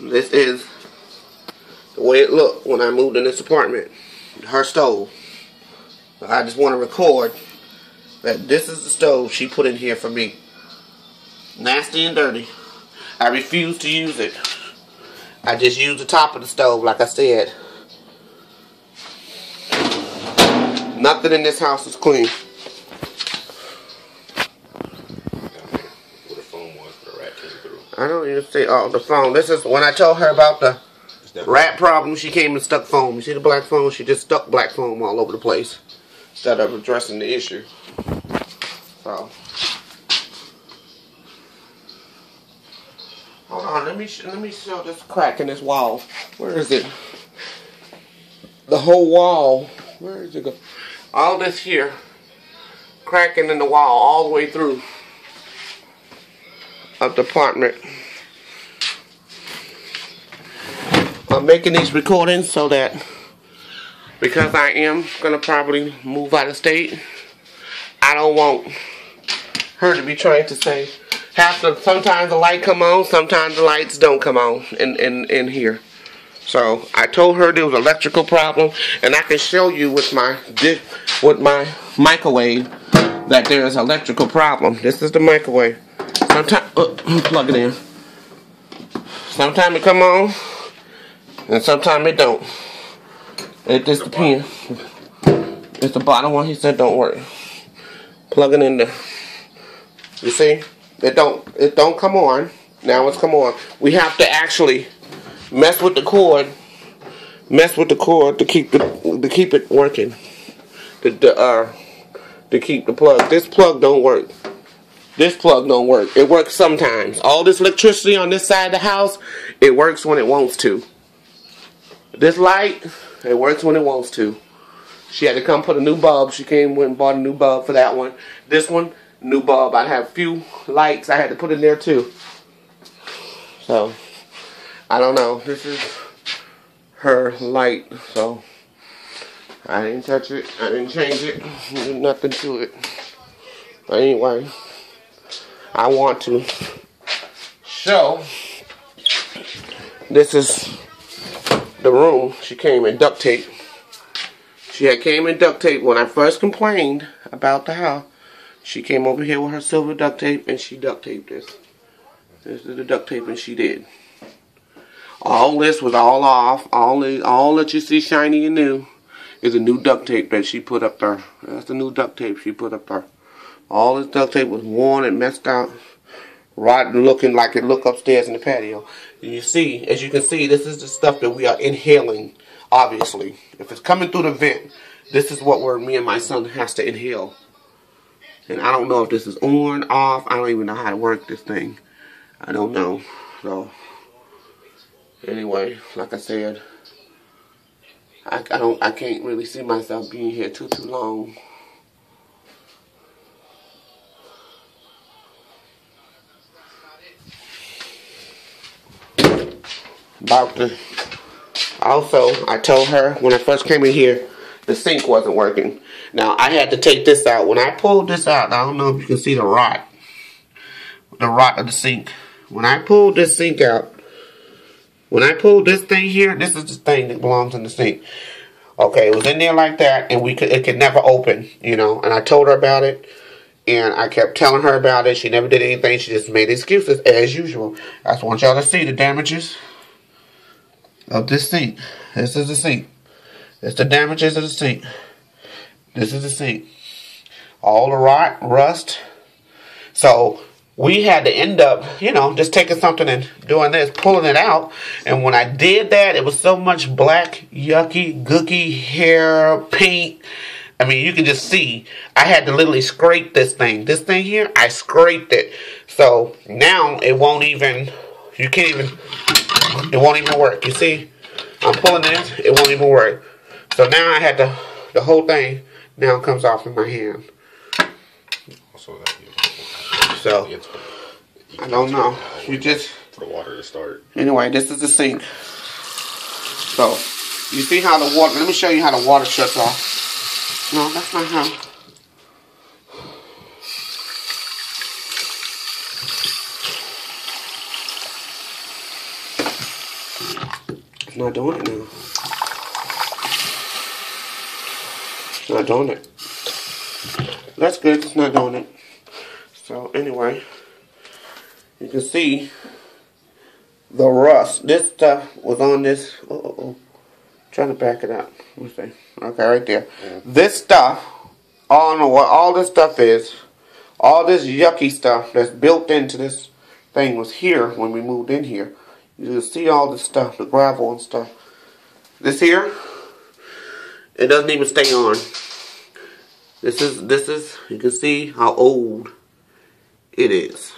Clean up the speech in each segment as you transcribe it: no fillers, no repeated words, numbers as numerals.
This is the way it looked when I moved in this apartment. Her stove. I just want to record that this is the stove she put in here for me. Nasty and dirty. I refuse to use it. I just use the top of the stove like I said. Nothing in this house is clean. Where the phone was, the rat came through. I don't even see, oh, the phone. This is when I told her about the rat problem, she came and stuck foam. You see the black foam? She just stuck black foam all over the place instead of addressing the issue. So, hold on, let me show this crack in this wall. Where is it? The whole wall. Where is it go? All this here, cracking in the wall all the way through of the apartment. I'm making these recordings so that because I am gonna probably move out of state, I don't want her to be trying to say sometimes the light come on, sometimes the lights don't come on in here. So I told her there was an electrical problem, and I can show you with my microwave that there is an electrical problem. This is the microwave. Sometimes plug it in. Sometimes it come on, and sometimes it don't. It just depends. It's the bottom one. He said don't worry. Plug it in there. You see, it don't come on. Now it's come on. We have to actually mess with the cord to keep it working. To keep the plug. This plug don't work. This plug don't work. It works sometimes. All this electricity on this side of the house, it works when it wants to. This light, it works when it wants to. She had to come put a new bulb. She came went and bought a new bulb for that one. This one, new bulb. I have a few lights I had to put in there too. So, I don't know. This is her light. So, I didn't touch it. I didn't change it. Do nothing to it. But anyway, I want to show this is the room. She came in duct tape. She had came in duct tape when I first complained about the house. She came over here with her silver duct tape and she duct taped this. This is the duct taping she did. All this was all off. All that you see shiny and new is a new duct tape that she put up there. That's the new duct tape she put up there. All this duct tape was worn and messed out, rotten looking like it looked upstairs in the patio. And you see, as you can see, this is the stuff that we are inhaling, obviously. If it's coming through the vent, this is what me and my son has to inhale. And I don't know if this is on, off. I don't even know how to work this thing. I don't know. So, anyway, like I said, I can't really see myself being here too long. Also, I told her when I first came in here, the sink wasn't working. Now, I had to take this out. When I pulled this out, I don't know if you can see the rot of the sink. When I pulled this sink out, when I pulled this thing here, this is the thing that belongs in the sink. Okay, it was in there like that, and it could never open, you know. And I told her about it, and I kept telling her about it. She never did anything. She just made excuses, as usual. I just want y'all to see the damages of this sink. This is the sink. It's the damages of the sink. This is the sink. All the rot, rust. So, we had to end up, you know, just taking something and doing this, pulling it out. And when I did that, it was so much black, yucky, gooky hair, paint. I mean, you can just see. I had to literally scrape this thing. This thing here, I scraped it. So, now it won't even, it won't even work. You see, I'm pulling this, it won't even work. So now I had the whole thing now comes off in my hand. So, I don't know. You just for the water to start. Anyway, this is the sink. So, you see how the water, let me show you how the water shuts off. No, that's not how. not doing it now. It's not doing it. That's good. It's not doing it. So anyway, you can see the rust. This stuff was on this. Trying to back it up. Let me see. Okay, right there. This stuff. I don't know what all this stuff is. All this yucky stuff that's built into this thing was here when we moved in here. You can see all this stuff, the gravel and stuff. This here, it doesn't even stay on. This is, you can see how old it is.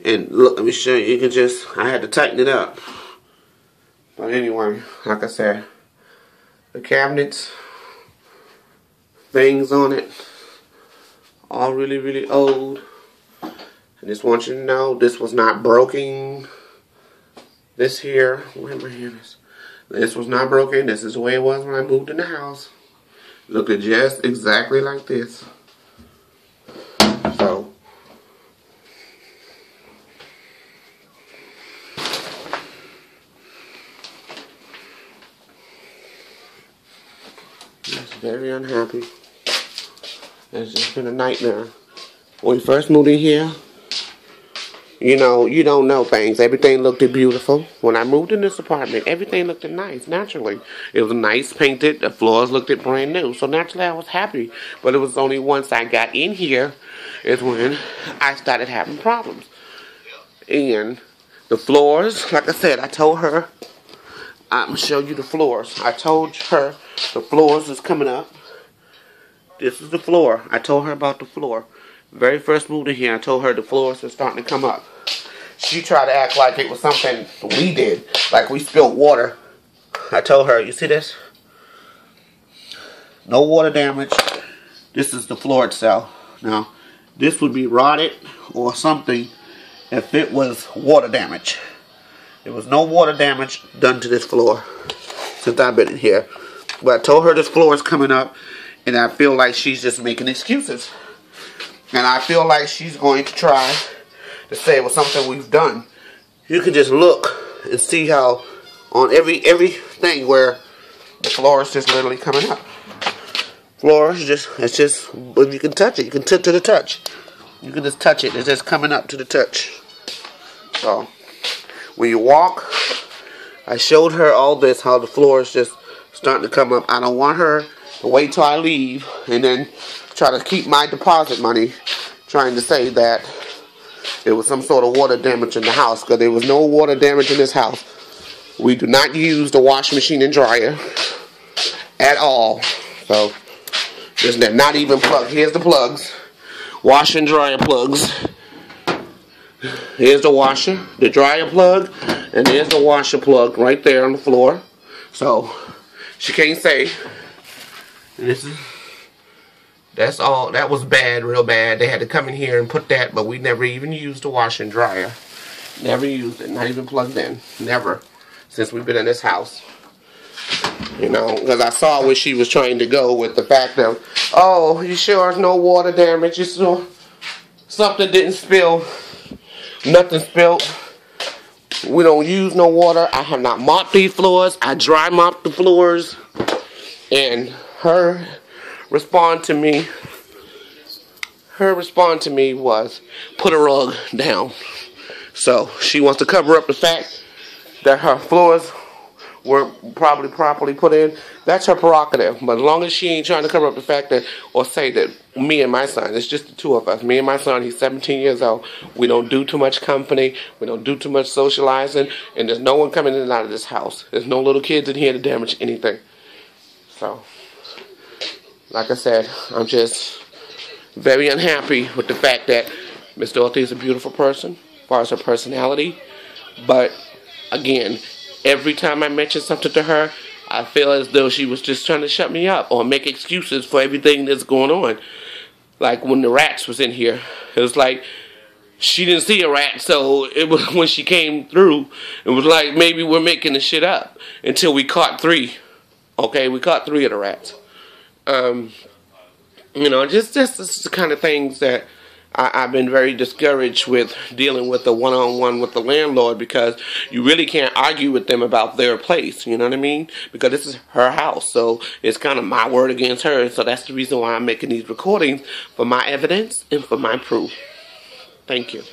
And look, let me show you, you can just, I had to tighten it up. But anyway, like I said, the cabinets, things on it, all really, really old. I just want you to know this was not broken. This here, where my hand is. This was not broken. This is the way it was when I moved in the house. Looked just exactly like this. So, just very unhappy. It's just been a nightmare. When we first moved in here, you know, you don't know things. Everything looked beautiful. When I moved in this apartment, everything looked nice, naturally. It was nice painted. The floors looked brand new. So naturally, I was happy. But it was only once I got in here is when I started having problems. And the floors, like I said, I told her, I'm going to show you the floors. I told her the floors is coming up. This is the floor. I told her about the floor. Very first moved in here, I told her the floors are starting to come up. She tried to act like it was something we did, like we spilled water. I told her, you see this? No water damage. This is the floor itself. Now, this would be rotted or something if it was water damage. There was no water damage done to this floor since I've been in here. But I told her this floor is coming up, and I feel like she's just making excuses. And I feel like she's going to try to say it was something we've done. You can just look and see how on everything where the floor is just literally coming up. Floor is just, it's just, if you can touch it, you can touch to the touch. You can just touch it, it's just coming up to the touch. So, when you walk, I showed her all this, how the floor is just starting to come up. I don't want her to wait till I leave and then try to keep my deposit money, trying to say that there was some sort of water damage in the house, because there was no water damage in this house. We do not use the washing machine and dryer at all. So, they're not even plugged. Here's the plugs. Washer and dryer plugs. Here's the washer, the dryer plug, and there's the washer plug right there on the floor. So, she can't say, this is, that's all, that was bad, real bad. They had to come in here and put that, but we never even used the washer and dryer. Never used it, not even plugged in. Never. Since we've been in this house. You know, because I saw where she was trying to go with the fact of, oh, you sure there's no water damage? You sure something didn't spill? Nothing spilled. We don't use no water. I have not mopped these floors. I dry mopped the floors. And her response to me was, put a rug down. So she wants to cover up the fact that her floors were probably properly put in. That's her prerogative. But as long as she ain't trying to cover up the fact that, or say that me and my son, it's just the two of us. Me and my son, he's 17 years old. We don't do too much company. We don't do too much socializing. And there's no one coming in and out of this house. There's no little kids in here to damage anything. So, like I said, I'm just very unhappy with the fact that Miss Dorothy is a beautiful person, as far as her personality. But, again, every time I mention something to her, I feel as though she was just trying to shut me up or make excuses for everything that's going on. Like when the rats was in here, it was like she didn't see a rat, so it was when she came through, it was like maybe we're making the shit up until we caught 3. Okay, we caught 3 of the rats. You know, just the kind of things that I've been very discouraged with dealing with the one-on-one with the landlord, because you really can't argue with them about their place, you know what I mean? Because this is her house, so it's kind of my word against hers. So that's the reason why I'm making these recordings, for my evidence and for my proof. Thank you.